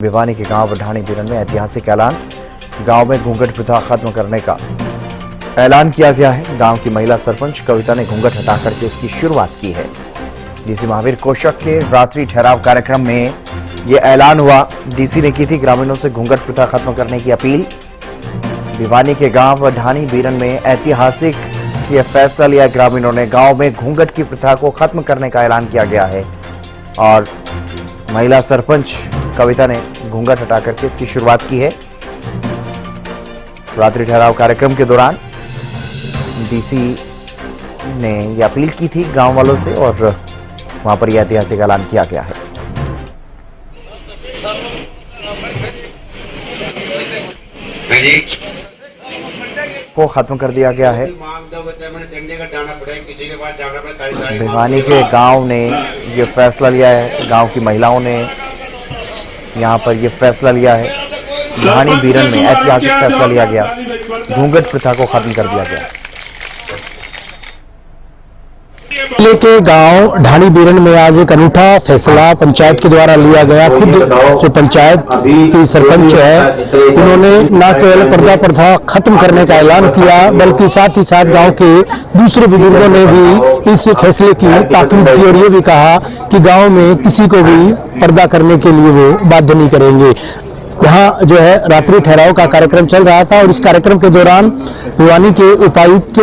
भिवानी के गांव ढाणी बीरन में ऐतिहासिक ऐलान। गांव में घूंघट प्रथा खत्म करने का ऐलान किया गया है। गांव की महिला सरपंच कविता ने घूंघट हटा करके इसकी शुरुआत की है। डीसी महावीर कौशिक के रात्रि ठहराव कार्यक्रम में यह ऐलान हुआ। डीसी ने की थी ग्रामीणों से घूंघट प्रथा खत्म करने की अपील। भिवानी के गांव ढाणी बीरन में ऐतिहासिक यह फैसला लिया। ग्रामीणों ने गांव में घूंघट की प्रथा को खत्म करने का ऐलान किया गया है और महिला सरपंच कविता ने घूंघट हटा करके इसकी शुरुआत की है। रात्रि ठहराव कार्यक्रम के दौरान डीसी ने यह अपील की थी गांव वालों से और वहां पर यह ऐतिहासिक ऐलान किया गया है। को खत्म कर दिया गया है। भिवानी के गांव ने यह फैसला लिया है। गांव की महिलाओं ने यहां पर यह फैसला लिया है। ढाणी बीरन में ऐतिहासिक फैसला लिया गया। घूंघट प्रथा को खत्म कर दिया गया। जिले के गांव ढाणी बीरन में आज एक अनूठा फैसला पंचायत के द्वारा लिया गया। खुद जो पंचायत की सरपंच है उन्होंने न केवल पर्दा प्रथा खत्म करने का ऐलान किया बल्कि साथ ही साथ गांव के दूसरे बुजुर्गों ने भी इस फैसले की ताकीद की और ये भी कहा कि गांव में किसी को भी पर्दा करने के लिए वो बाध्य नहीं करेंगे। यहाँ जो है रात्रि ठहराव का कार्यक्रम चल रहा था और इस कार्यक्रम के दौरान भिवानी के उपायुक्त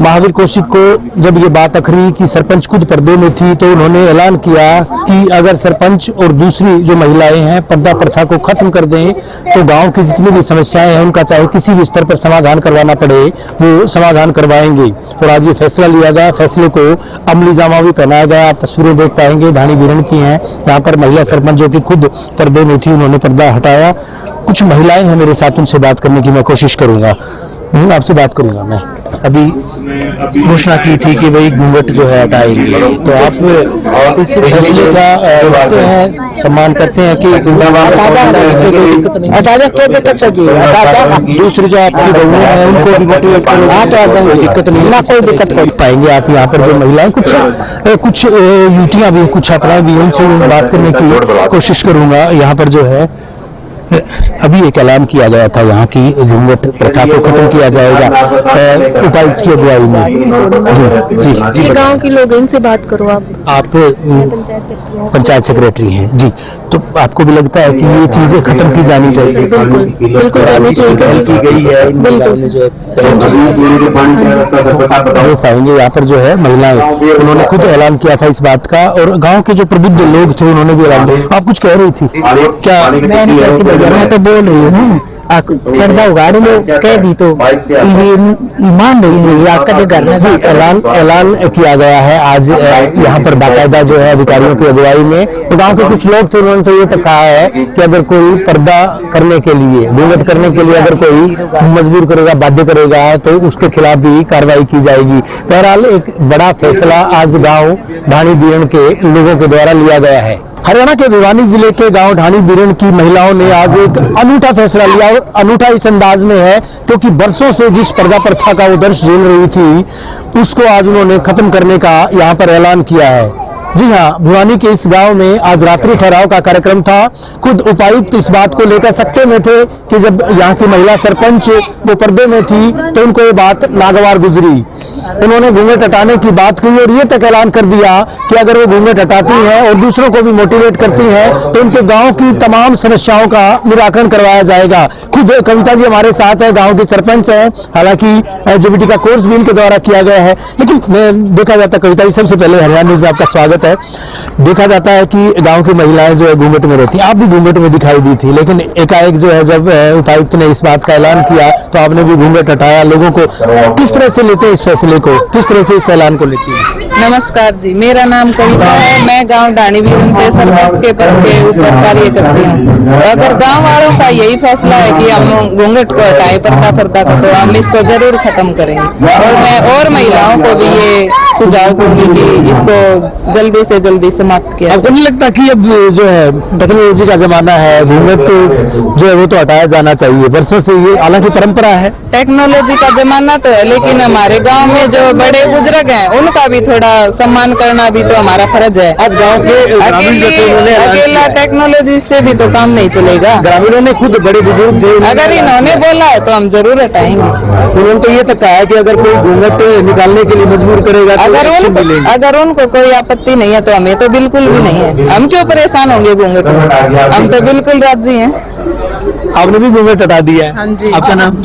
महावीर कौशिक को जब ये बात अखरी कि सरपंच खुद पर्दे में थी तो उन्होंने ऐलान किया कि अगर सरपंच और दूसरी जो महिलाएं हैं पर्दा प्रथा को खत्म कर दें तो गांव की जितनी भी समस्याएं हैं उनका चाहे किसी भी स्तर पर समाधान करवाना पड़े वो समाधान करवाएंगे। और आज ये फैसला लिया गया। फैसले को अमली जामा भी पहनाया गया। आप तस्वीरें देख पाएंगे ढाणी बीरन की हैं। यहाँ पर महिला सरपंच जो कि खुद पर्दे में थी उन्होंने पर्दा हटाया। कुछ महिलाएं हैं मेरे साथ, उनसे बात करने की मैं कोशिश करूंगा। आपसे बात करूंगा। मैं अभी घोषणा की थी कि भाई घूंघट जो है हटाएंगे, तो आप इस फैसले का करते हैं, सम्मान करते हैं कि दूसरी जो आपकी बहू है उनको भी मोटिवेट करें, दिक्कत नहीं ना, कोई दिक्कत कर पाएंगे। आप यहाँ पर जो महिलाएं कुछ युवतियां भी कुछ छात्राएं भी उनसे बात करने की कोशिश करूंगा। यहाँ पर जो है अभी एक ऐलान किया गया था यहाँ की घूंघट प्रथा को खत्म किया जाएगा उपायुक्त की अगुवाई में। जी गांव के लोग, इनसे बात करो। आप पंचायत सेक्रेटरी हैं जी, तो आपको भी लगता है कि ये चीजें खत्म की जानी चाहिए? बिल्कुल करनी चाहिए की गई है। देख पाएंगे यहाँ पर जो है महिलाएं उन्होंने खुद ऐलान किया था इस बात का और गाँव के जो प्रबुद्ध लोग थे उन्होंने भी ऐलान किया। आप कुछ कह रही थी क्या? मैं तो बोल रही हूँ पर्दा उगाड़ लो, कह दी तो ईमान नहीं आपका घर में। ऐलान किया गया है आज यहाँ पर बाकायदा जो है अधिकारियों की अगुवाई में। तो गांव के कुछ लोग थे उन्होंने तो ये तक कहा है कि अगर कोई पर्दा करने के लिए घूंघट करने के लिए अगर कोई मजबूर करेगा, बाध्य करेगा तो उसके खिलाफ भी कार्रवाई की जाएगी। बहरहाल एक बड़ा फैसला आज गाँव ढाणी बीरन के लोगों के द्वारा लिया गया है। हरियाणा के भिवानी जिले के गांव ढाणी बीरन की महिलाओं ने आज एक अनूठा फैसला लिया और अनूठा इस अंदाज में है क्योंकि बरसों से जिस पर्दा प्रथा का वो दर्श झेल रही थी उसको आज उन्होंने खत्म करने का यहाँ पर ऐलान किया है। जी हाँ, भिवानी के इस गांव में आज रात्रि ठहराव का कार्यक्रम था। खुद उपायुक्त इस बात को लेकर सकते में थे कि जब यहाँ की महिला सरपंच वो पर्दे में थी तो उनको ये बात नागवार गुजरी। उन्होंने घूंघट हटाने की बात की और ये तक ऐलान कर दिया कि अगर वो घूंघट हटाती हैं और दूसरों को भी मोटिवेट करती हैं तो उनके गांव की तमाम समस्याओं का निराकरण करवाया जाएगा। खुद कविता जी हमारे साथ है, गांव की सरपंच है। हालांकि एलजीबीटी का कोर्स भी इनके द्वारा किया गया है, लेकिन देखा जाता है कविता जी, सबसे पहले हरियाणा न्यूज में आपका स्वागत है। देखा जाता है कि गांव की महिलाएं जो है घूंघट में रहती हैं, आप भी घूंघट में दिखाई दी थी, लेकिन एकाएक जो है जब उपायुक्त ने इस बात का ऐलान किया तो आपने भी घूंघट हटाया। लोगों को किस तरह से लेते हैं इस फैसले को, किस तरह से इस ऐलान को लेती है? नमस्कार जी, मेरा नाम कविता है। मैं गांव ढाणी बीरन से सरपंच के पद के ऊपर कार्य करती हूँ। अगर गांव वालों का यही फैसला है कि हम घूंघट को हटाए पर्दा को, तो हम इसको जरूर खत्म करेंगे और मैं और महिलाओं को भी ये सुझाव दूंगी कि इसको जल्दी जल्दी से जल्दी समाप्त किया आपको जाए। नहीं लगता कि अब जो है टेक्नोलॉजी का जमाना है, घूंघट जो है वो तो हटाया जाना चाहिए? वर्षों से ये हालांकि परंपरा है। टेक्नोलॉजी का जमाना तो है, लेकिन हमारे गांव में जो बड़े बुजुर्ग हैं उनका भी थोड़ा सम्मान करना भी तो हमारा फर्ज है। आज गांव के अकेला टेक्नोलॉजी से भी तो काम नहीं चलेगा। ग्रामीणों ने खुद बड़े बुजुर्ग थे, अगर इन्होंने बोला है तो हम जरूर हटाएंगे। उन्होंने तो ये तक कहा है कि अगर कोई घूंघट निकालने के लिए मजबूर करेगा तो एक्शन भी लेंगे। अगर उनको कोई आपत्ति नहीं है तो हमें तो बिल्कुल भी नहीं है। हम क्यों परेशान होंगे घूंघट में? हम तो बिल्कुल राजी हैं। आपने भी घूंघट हटा दिया है? हाँ जी। आपका नाम?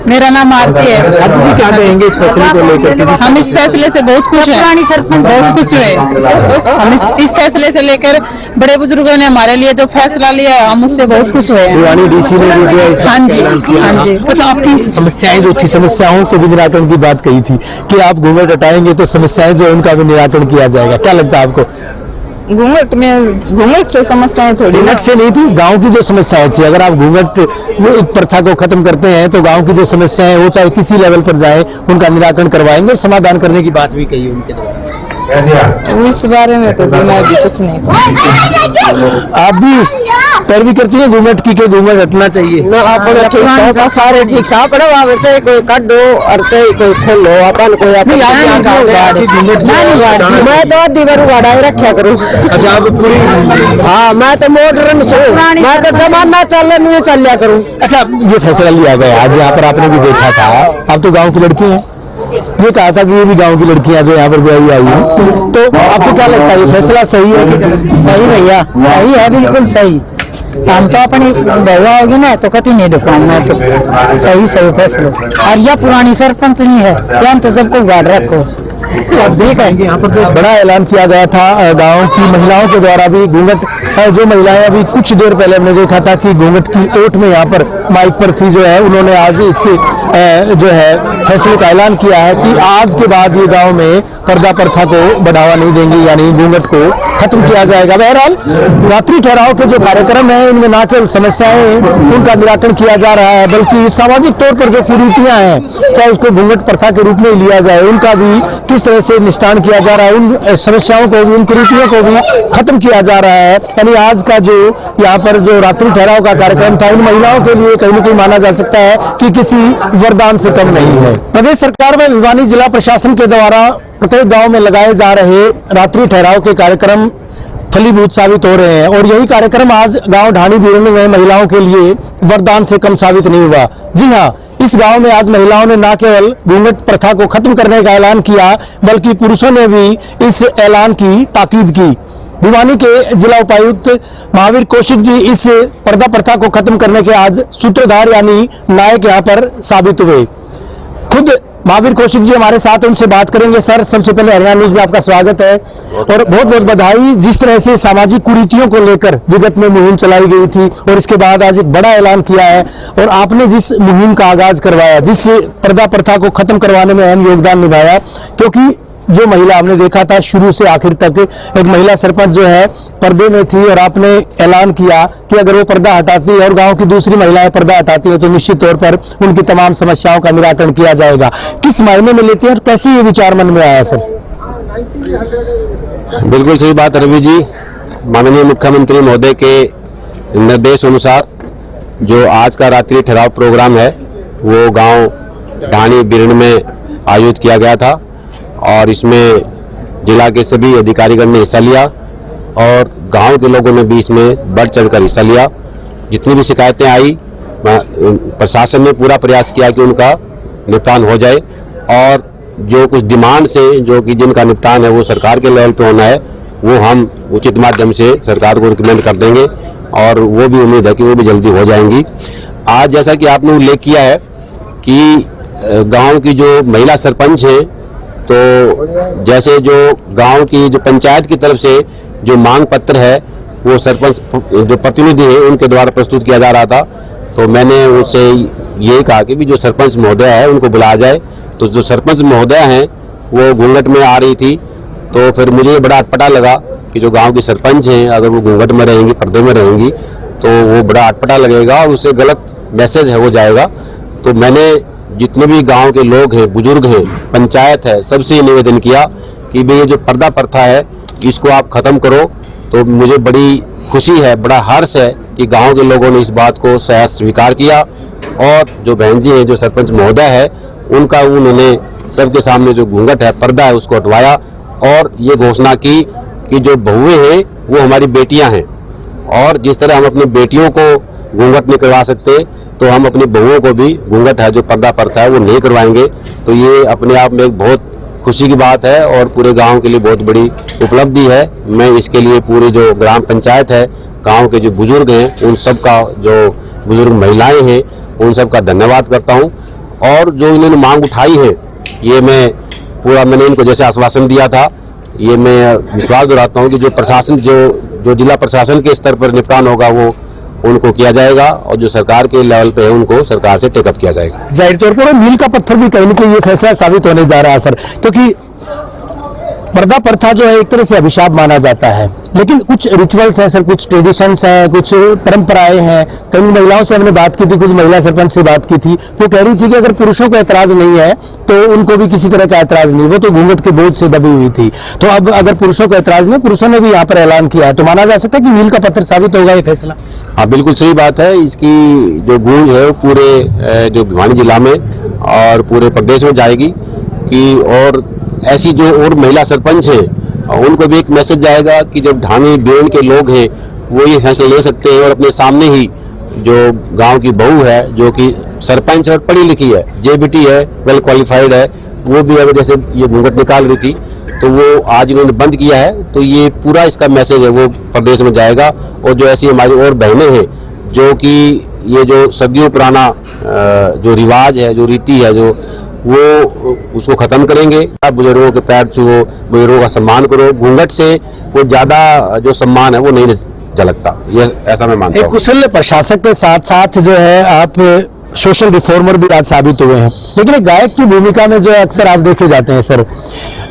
मेरा नाम आरती है। आरती जी, क्या कहेंगे इस फैसले को लेकर? हम इस फैसले से बहुत खुश हैं, बहुत खुश हुए। हम इस फैसले से लेकर बड़े बुजुर्गों ने हमारे लिए जो फैसला लिया है हम उससे बहुत खुश हुए हैं। भिवानी डीसी ने भी जो है इस हाँ जी, ऐलान किया। हाँ जी। अच्छा, आपकी समस्याएं जो थी, समस्याओं के भी निराकरण की बात कही थी कि आप घूंघट हटाएंगे तो समस्याएं जो है उनका भी निराकरण किया जाएगा, क्या लगता है आपको? घूंघट से समस्याएं थोड़ी ना। घूंघट से नहीं थी, गांव की जो समस्याएं थी, अगर आप घूंघट वो एक प्रथा को खत्म करते हैं तो गांव की जो समस्याएं वो चाहे किसी लेवल पर जाए उनका निराकरण करवाएंगे और समाधान करने की बात भी कही उनके द्वारा। इस बारे में तो जी मैं भी कुछ नहीं कहूँगी। आप भी पैरवी करती है घूंघट की, घूंघट हटना चाहिए? सारे ठीक साफ कोई काटो और कोई खोलो अपन कोई मैं तो आधी बार गाड़ा ही रखा करूँ। अच्छा, आप पूरी? हाँ, मैं तो मॉडर्न हूँ, मैं तो जमाना चल करूँ। अच्छा, ये फैसला लिया गया आज, यहाँ पर आपने भी देखा था, आप तो गांव की लड़की हैं, ये कहा था कि ये भी गांव की लड़कियां जो यहाँ पर ब्याही आई हैं, तो आपको क्या लगता है ये फैसला सही है कि गलत? सही भैया, सही है, बिल्कुल सही। हम तो अपनी भैया होगी ना तो कभी नहीं दुकान तो सही फैसला। और यह पुरानी सरपंच नहीं है, या तो सबको गाड़ रखो। ठीक है, यहाँ पर तो बड़ा ऐलान किया गया था गांव की महिलाओं के द्वारा भी। घूंघट जो महिलाएं अभी कुछ देर पहले हमने देखा था कि घूंघट की ओट में यहाँ पर माइक पर थी, जो है उन्होंने आज इस जो है फैसले का ऐलान किया है कि आज के बाद ये गांव में पर्दा प्रथा को बढ़ावा नहीं देंगे, यानी घूंघट को खत्म किया जाएगा। बहरहाल रात्रि ठहराव के जो कार्यक्रम है इनमें न केवल समस्याएं उनका निराकरण किया जा रहा है, बल्कि सामाजिक तौर पर जो कुरीतियां हैं, चाहे उसको घूंघट प्रथा के रूप में लिया जाए, उनका भी किस तरह से निष्ठान किया जा रहा है, उन समस्याओं को भी, उन कुरीतियों को भी खत्म किया जा रहा है। यानी आज का जो यहाँ पर जो रात्रि ठहराव का कार्यक्रम था, इन महिलाओं के लिए कहीं न कहीं माना जा सकता है कि किसी वरदान से कम नहीं है। प्रदेश सरकार व भिवानी जिला प्रशासन के द्वारा प्रत्येक गांव में लगाए जा रहे रात्रि ठहराव के कार्यक्रम फलीभूत साबित हो रहे हैं और यही कार्यक्रम आज गांव ढाणी बीरनी में महिलाओं के लिए वरदान से कम साबित नहीं हुआ। जी हाँ, इस गांव में आज महिलाओं ने न केवल घूंघट प्रथा को खत्म करने का ऐलान किया, बल्कि पुरुषों ने भी इस ऐलान की ताकीद की। भिवानी के जिला उपायुक्त महावीर कौशिक जी इस पर्दा प्रथा को खत्म करने के आज सूत्रधार यानी नायक यहाँ पर साबित हुए। खुद महावीर कौशिक जी हमारे साथ, उनसे बात करेंगे। सर, सबसे पहले हरियाणा न्यूज में आपका स्वागत है और बहुत बहुत बधाई। जिस तरह से सामाजिक कुरीतियों को लेकर विगत में मुहिम चलाई गई थी और इसके बाद आज एक बड़ा ऐलान किया है और आपने जिस मुहिम का आगाज करवाया, जिस पर्दा प्रथा को खत्म करवाने में अहम योगदान निभाया, क्योंकि जो महिला हमने देखा था शुरू से आखिर तक, एक महिला सरपंच जो है पर्दे में थी और आपने ऐलान किया कि अगर वो पर्दा हटाती है और गांव की दूसरी महिलाएं पर्दा हटाती है तो निश्चित तौर पर उनकी तमाम समस्याओं का निराकरण किया जाएगा। किस मायने में लेते हैं और कैसे ये विचार मन में आया? सर, बिल्कुल सही बात रवि जी। माननीय मुख्यमंत्री महोदय के निर्देश अनुसार जो आज का रात्रि ठहराव प्रोग्राम है वो गांव ढाणी बीरन में आयोजित किया गया था और इसमें जिला के सभी अधिकारीगण ने हिस्सा लिया और गांव के लोगों ने भी इसमें बढ़ चढ़कर हिस्सा लिया। जितनी भी शिकायतें आई, प्रशासन ने पूरा प्रयास किया कि उनका निपटान हो जाए और जो कुछ डिमांड से जो कि जिनका निपटान है वो सरकार के लेवल पे होना है, वो हम उचित माध्यम से सरकार को रिकमेंड कर देंगे और वो भी उम्मीद है कि वो भी जल्दी हो जाएंगी। आज जैसा कि आपने उल्लेख किया है कि गांव की जो महिला सरपंच है, तो जैसे जो गांव की जो पंचायत की तरफ से जो मांग पत्र है वो सरपंच जो प्रतिनिधि है उनके द्वारा प्रस्तुत किया जा रहा था, तो मैंने उनसे ये कहा कि भी जो सरपंच महोदय है उनको बुलाया जाए। तो जो सरपंच महोदय हैं वो घूंघट में आ रही थी, तो फिर मुझे ये बड़ा अटपटा लगा कि जो गांव की सरपंच हैं अगर वो घूंघट में रहेंगी, पर्दे में रहेंगी, तो वो बड़ा अटपटा लगेगा और उससे गलत मैसेज है वो जाएगा। तो मैंने जितने भी गांव के लोग हैं, बुजुर्ग हैं, पंचायत है, सबसे निवेदन किया कि भाई ये जो पर्दा प्रथा है इसको आप ख़त्म करो। तो मुझे बड़ी खुशी है, बड़ा हर्ष है कि गांव के लोगों ने इस बात को सहज स्वीकार किया और जो बहन जी हैं, जो सरपंच महोदय है, उनका उन्होंने सबके सामने जो घूंघट है, पर्दा है, उसको हटवाया और ये घोषणा की कि जो बहुएं हैं वो हमारी बेटियां हैं और जिस तरह हम अपनी बेटियों को घूंघट नहीं करवा सकते तो हम अपनी बहुओं को भी घूंघट है, जो पर्दा प्रथा है, वो नहीं करवाएंगे। तो ये अपने आप में एक बहुत खुशी की बात है और पूरे गांव के लिए बहुत बड़ी उपलब्धि है। मैं इसके लिए पूरी जो ग्राम पंचायत है, गांव के जो बुजुर्ग हैं, उन सब का, जो बुजुर्ग महिलाएं हैं, उन सब का धन्यवाद करता हूं। और जो इन्होंने मांग उठाई है, ये मैं पूरा, मैंने इनको जैसे आश्वासन दिया था, ये मैं विश्वास दिलाता हूं कि जो प्रशासन, जो जिला प्रशासन के स्तर पर निपटान होगा वो उनको किया जाएगा और जो सरकार के लेवल पे है उनको सरकार से टेकअप किया जाएगा। जाहिर तौर पर मील का पत्थर भी कहीं ना कहीं ये फैसला साबित होने जा रहा है सर, क्योंकि पर्दा प्रथा जो है एक तरह से अभिशाप माना जाता है, लेकिन कुछ रिचुअल्स हैं सर, कुछ ट्रेडिशंस हैं, कुछ परंपराएं हैं। कई महिलाओं से हमने बात की थी, कुछ महिला सरपंच से बात की थी, वो कह रही थी कि अगर पुरुषों को ऐतराज नहीं है तो उनको भी किसी तरह का ऐतराज नहीं, वो तो घूंघट के बोझ से दबी हुई थी। तो अब अगर पुरुषों को ऐतराज नहीं, पुरुषों ने भी यहाँ पर ऐलान किया है, तो माना जा सकता है कि मील का पत्थर साबित होगा ये फैसला। हाँ, बिल्कुल सही बात है। इसकी जो गूंज है वो पूरे जो भिवानी जिला में और पूरे प्रदेश में जाएगी कि और ऐसी जो और महिला सरपंच हैं उनको भी एक मैसेज जाएगा कि जब ढाणी बीरण के लोग हैं वो ये फैसला ले सकते हैं और अपने सामने ही जो गांव की बहू है, जो कि सरपंच और पढ़ी लिखी है, जेबीटी है, वेल क्वालिफाइड है, वो भी अगर जैसे ये घूंघट निकाल रही थी तो वो आज इन्होंने बंद किया है। तो ये पूरा इसका मैसेज है वो प्रदेश में जाएगा। और जो ऐसी हमारी और बहनें हैं जो कि ये जो सदियों पुराना जो रिवाज है, जो रीति है, जो वो उसको खत्म करेंगे। बुजुर्गों के पैर छुओ, बुजुर्गों का सम्मान करो, घूंघट से कोई ज्यादा जो सम्मान है वो नहीं झलकता, ये ऐसा मैं मानता हूँ। एक कुशल प्रशासक के साथ साथ जो है आप सोशल रिफॉर्मर भी आज साबित हुए हैं, लेकिन एक गायक की भूमिका में जो अक्सर आप देखे जाते हैं सर,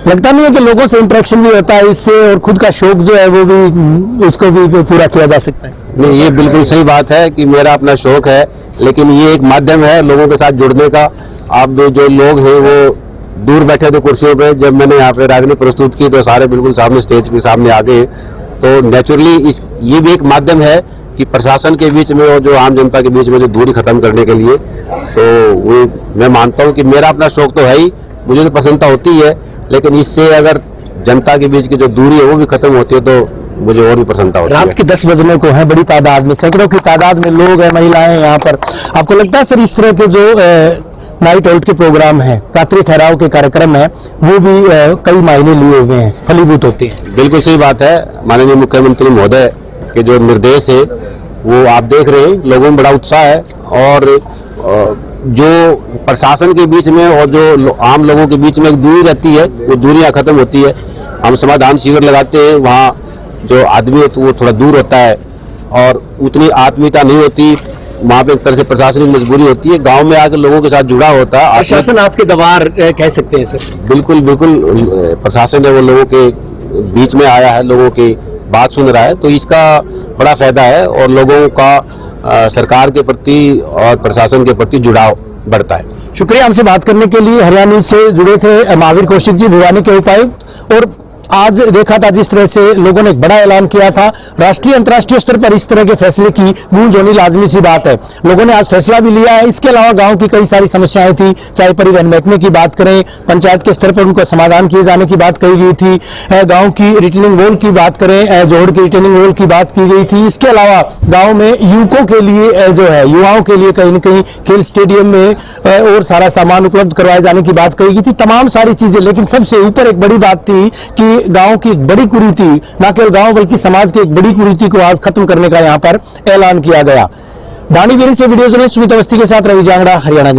लगता नहीं है कि लोगों से इंटरेक्शन भी होता है इससे और खुद का शौक जो है वो भी, उसको भी पूरा किया जा सकता है? नहीं, ये बिल्कुल सही बात है कि मेरा अपना शौक है, लेकिन ये एक माध्यम है लोगों के साथ जुड़ने का। अब जो लोग हैं वो दूर बैठे थे कुर्सियों पे, जब मैंने यहाँ पे रागनी प्रस्तुत की तो सारे बिल्कुल सामने स्टेज पे सामने आ गए। तो नेचुरली ये भी एक माध्यम है कि प्रशासन के बीच में और जो आम जनता के बीच में जो दूरी खत्म करने के लिए, तो वो मैं मानता हूँ कि मेरा अपना शौक तो है ही, मुझे तो प्रसन्नता होती है, लेकिन इससे अगर जनता के बीच की जो दूरी है वो भी खत्म होती है तो मुझे और भी प्रसन्नता होती है। रात के 10 बजने को है, बड़ी तादाद में, सैकड़ों की तादाद में लोग हैं, महिलाएं हैं यहाँ पर। आपको लगता है सर इस तरह के जो नाइट आउट के प्रोग्राम है, रात्रि ठहराव के कार्यक्रम है, वो भी कई मायने लिए हुए हैं, फलीभूत होते हैं? बिल्कुल सही बात है। माननीय मुख्यमंत्री महोदय के जो निर्देश है वो आप देख रहे हैं, लोगों में बड़ा उत्साह है और जो प्रशासन के बीच में और जो आम लोगों के बीच में एक दूरी रहती है वो दूरियां खत्म होती है। हम समाधान शिविर लगाते हैं, वहाँ जो आदमी है तो वो थोड़ा दूर होता है और उतनी आत्मीयता नहीं होती, वहाँ पे एक तरह से प्रशासनिक मजबूरी होती है। गांव में आकर लोगों के साथ जुड़ा होता है। प्रशासन आपके दबार कह सकते हैं सर? बिल्कुल बिल्कुल, प्रशासन है वो लोगों के बीच में आया है, लोगों की बात सुन रहा है, तो इसका बड़ा फायदा है और लोगों का सरकार के प्रति और प्रशासन के प्रति जुड़ाव बढ़ता है। शुक्रिया हमसे बात करने के लिए। हरियाणा न्यूज से जुड़े थे महावीर कौशिक जी, भिवानी के उपायुक्त। और आज देखा था जिस तरह से लोगों ने एक बड़ा ऐलान किया था, राष्ट्रीय अंतर्राष्ट्रीय स्तर पर इस तरह के फैसले की गूंज होनी लाजमी सी बात है। लोगों ने आज फैसला भी लिया है। इसके अलावा गांव की कई सारी समस्याएं थी, चाहे परिवहन महकमे की बात करें, पंचायत के स्तर पर उनको समाधान किए जाने की बात कही गई थी, गांव की रिटेनिंग वॉल की बात करें, जोहड़ की रिटेनिंग वॉल की बात की गई थी। इसके अलावा गाँव में युवकों के लिए जो है, युवाओं के लिए कहीं न कहीं खेल स्टेडियम में और सारा सामान उपलब्ध करवाए जाने की बात कही गई थी, तमाम सारी चीजें। लेकिन सबसे ऊपर एक बड़ी बात थी कि गांव की एक बड़ी कुरीति, न केवल गांव बल्कि समाज की एक बड़ी कुरीति को आज खत्म करने का यहां पर ऐलान किया गया। ढाणी बीरण से वीडियो जर्नलिस्ट सुमित अवस्थी के साथ रवि जांगड़ा, हरियाणा।